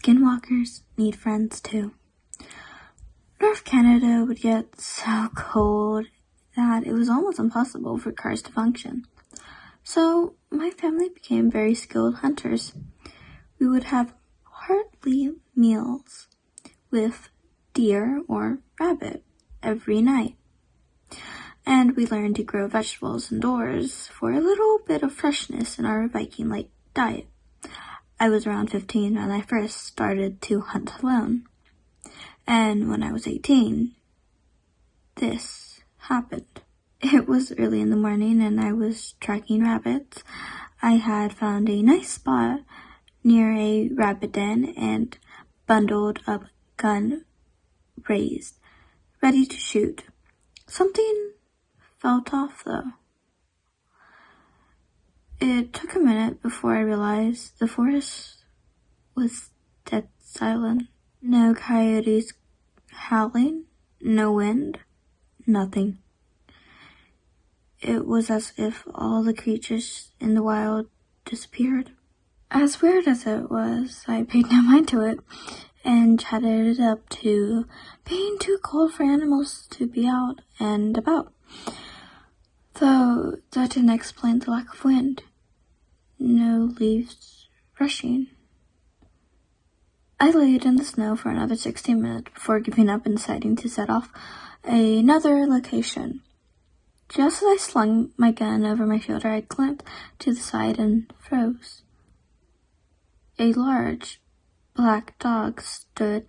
Skinwalkers need friends too. North Canada would get so cold that it was almost impossible for cars to function. So my family became very skilled hunters. We would have hearty meals with deer or rabbit every night. And we learned to grow vegetables indoors for a little bit of freshness in our Viking-like diet. I was around 15 when I first started to hunt alone. And when I was 18, this happened. It was early in the morning and I was tracking rabbits. I had found a nice spot near a rabbit den and bundled up gun raised, ready to shoot. Something felt off though. It took a minute before I realized the forest was dead silent. No coyotes howling, no wind, nothing. It was as if all the creatures in the wild disappeared. As weird as it was, I paid no mind to it and chatted it up to being too cold for animals to be out and about. Though that didn't explain the lack of wind. No leaves rushing. I laid in the snow for another 16 minutes before giving up and deciding to set off another location. Just as I slung my gun over my shoulder, I glanced to the side and froze. A large black dog stood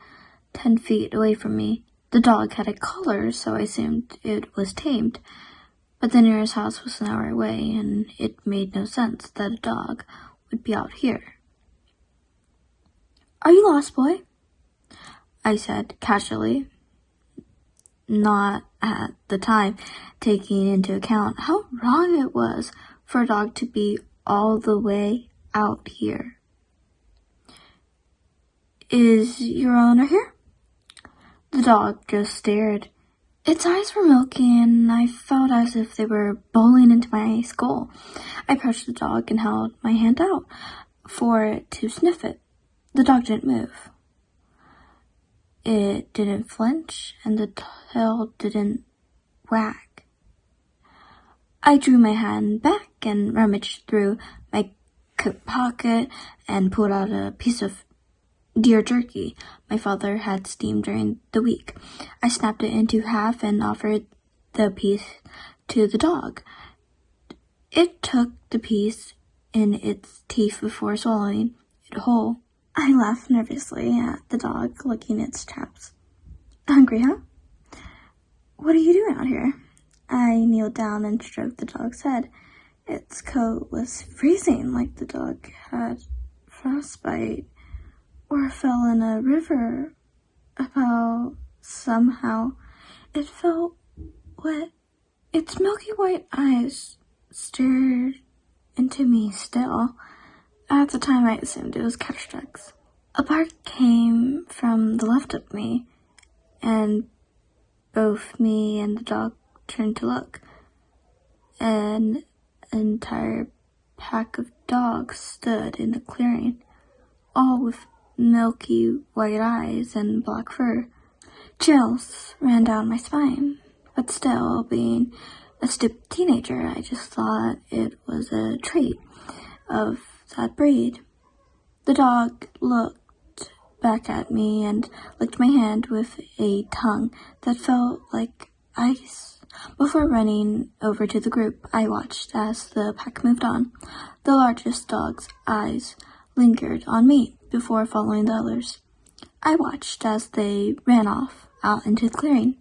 10 feet away from me. The dog had a collar, so I assumed it was tamed. But the nearest house was an hour away, and it made no sense that a dog would be out here. "Are you lost, boy?" I said casually, not at the time taking into account how wrong it was for a dog to be all the way out here. "Is your owner here?" The dog just stared. Its eyes were milky, and I felt as if they were bowling into my skull. I approached the dog and held my hand out for it to sniff it. The dog didn't move. It didn't flinch, and the tail didn't wag. I drew my hand back and rummaged through my coat pocket and pulled out a piece of deer jerky my father had steamed during the week. I snapped it into half and offered the piece to the dog. It took the piece in its teeth before swallowing it whole. I laughed nervously at the dog licking its chaps. "Hungry, huh? What are you doing out here?" I kneeled down and stroked the dog's head. Its coat was freezing, like the dog had frostbite or fell in a river about somehow. It felt wet. Its milky white eyes stared into me still. At the time, I assumed it was cataracts. A bark came from the left of me, and both me and the dog turned to look. An entire pack of dogs stood in the clearing, all with milky white eyes and black fur. Chills ran down my spine, but still, being a stupid teenager, I just thought it was a trait of that breed. The dog looked back at me and licked my hand with a tongue that felt like ice. Before running over to the group, I watched as the pack moved on. The largest dog's eyes lingered on me before following the others. I watched as they ran off out into the clearing.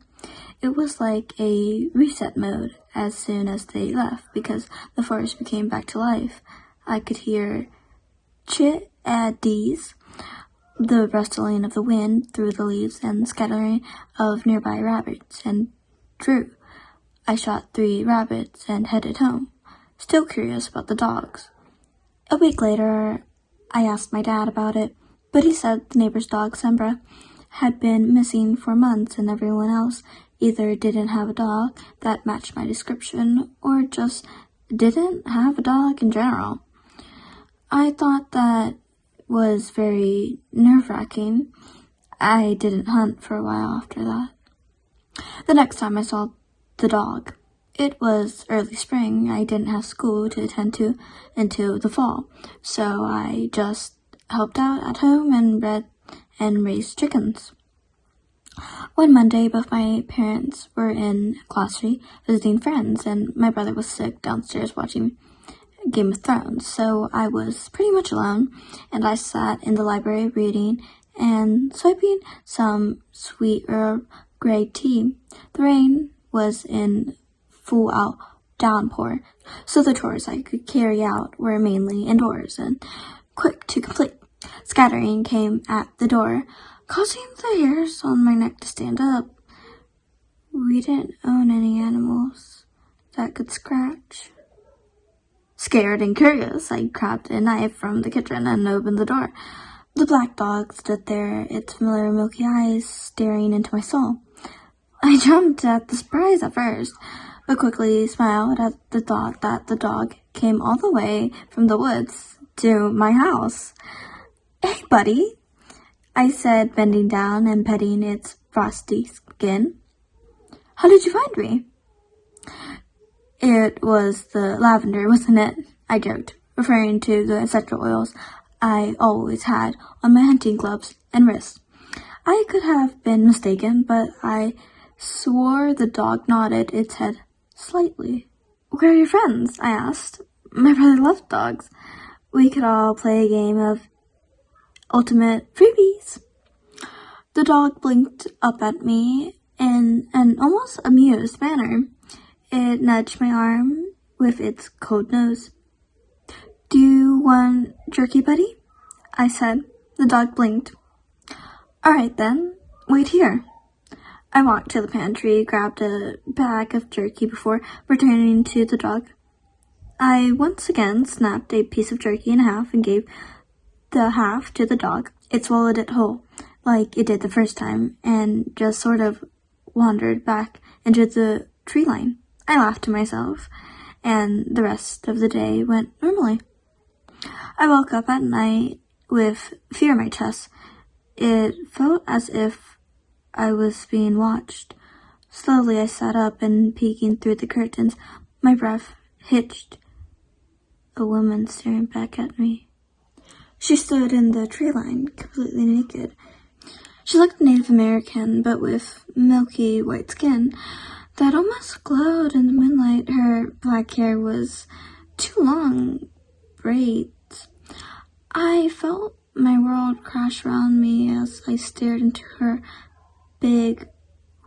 It was like a reset mode as soon as they left because the forest became back to life. I could hear chit-a-dees, the rustling of the wind through the leaves and the scattering of nearby rabbits, and drew. I shot 3 rabbits and headed home, still curious about the dogs. A week later, I asked my dad about it, but he said the neighbor's dog, Sembra, had been missing for months and everyone else either didn't have a dog that matched my description or just didn't have a dog in general. I thought that was very nerve-wracking. I didn't hunt for a while after that. The next time I saw the dog, it was early spring. I didn't have school to attend to until the fall, so I just helped out at home and read and raised chickens. One Monday, both my parents were in Glossary visiting friends, and my brother was sick downstairs watching Game of Thrones, so I was pretty much alone, and I sat in the library reading and swiping some sweet Earl Grey tea. The rain was in full-out downpour, so the chores I could carry out were mainly indoors and quick to complete. Scattering came at the door, causing the hairs on my neck to stand up. We didn't own any animals that could scratch. Scared and curious, I grabbed a knife from the kitchen and opened the door. The black dog stood there, its familiar milky eyes staring into my soul. I jumped at the surprise at first, but quickly smiled at the thought that the dog came all the way from the woods to my house. "Hey, buddy," I said, bending down and petting its frosty skin. "How did you find me?" "It was the lavender, wasn't it?" I joked, referring to the essential oils I always had on my hunting gloves and wrists. I could have been mistaken, but I swore the dog nodded its head slightly. "Where are your friends?" I asked. My brother loved dogs. We could all play a game of ultimate freebies. The dog blinked up at me in an almost amused manner. It nudged my arm with its cold nose. "Do you want jerky, buddy?" I said. The dog blinked. "All right then, wait here." I walked to the pantry, grabbed a bag of jerky before returning to the dog. I once again snapped a piece of jerky in half and gave the half to the dog. It swallowed it whole, like it did the first time, and just sort of wandered back into the tree line. I laughed to myself, and the rest of the day went normally. I woke up at night with fear in my chest. It felt as if I was being watched. Slowly I sat up and peeking through the curtains, my breath hitched. A woman staring back at me. She stood in the tree line, completely naked. She looked Native American, but with milky white skin that almost glowed in the moonlight. Her black hair was two long braids. I felt my world crash around me as I stared into her big,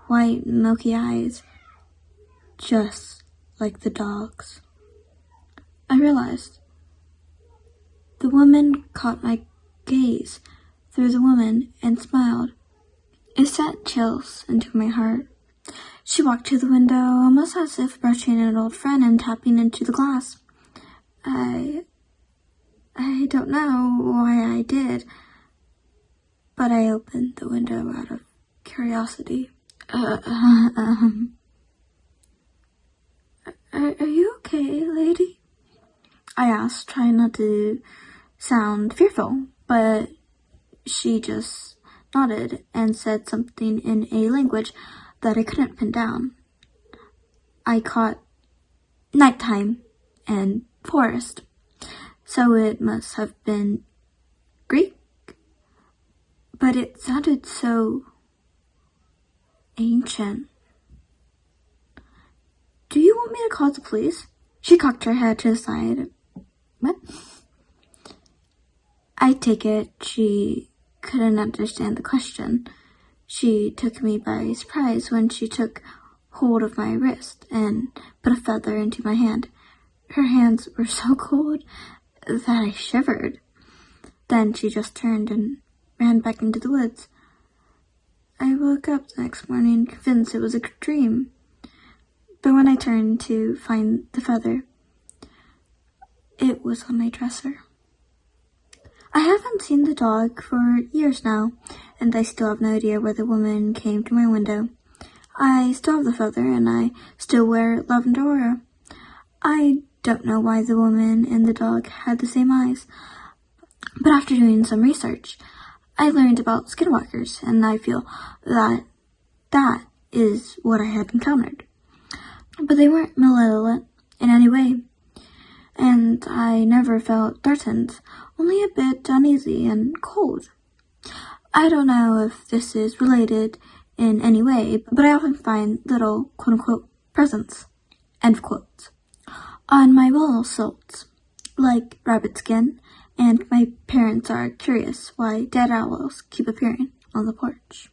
white, milky eyes, just like the dog's. I realized the woman caught my gaze through the woman and smiled. It sent chills into my heart. She walked to the window, almost as if brushing an old friend and tapping into the glass. I don't know why I did, but I opened the window out of curiosity. Are you okay, lady?" I asked, trying not to sound fearful, but she just nodded and said something in a language that I couldn't pin down. I caught nighttime and forest, so it must have been Greek, but it sounded so ancient. "Do you want me to call the police?" She cocked her head to the side. "What?" I take it she couldn't understand the question. She took me by surprise when she took hold of my wrist and put a feather into my hand. Her hands were so cold that I shivered. Then she just turned and ran back into the woods. I woke up the next morning convinced it was a dream. But when I turned to find the feather, it was on my dresser. I haven't seen the dog for years now, and I still have no idea where the woman came to my window. I still have the feather, and I still wear lavender aura. I don't know why the woman and the dog had the same eyes, But after doing some research, I learned about Skinwalkers, and I feel that that is what I had encountered. But they weren't malevolent in any way, and I never felt threatened, only a bit uneasy and cold. I don't know if this is related in any way, but I often find little quote-unquote presents, end of quotes, on my wall silts, like rabbit skin, and my parents are curious why dead owls keep appearing on the porch.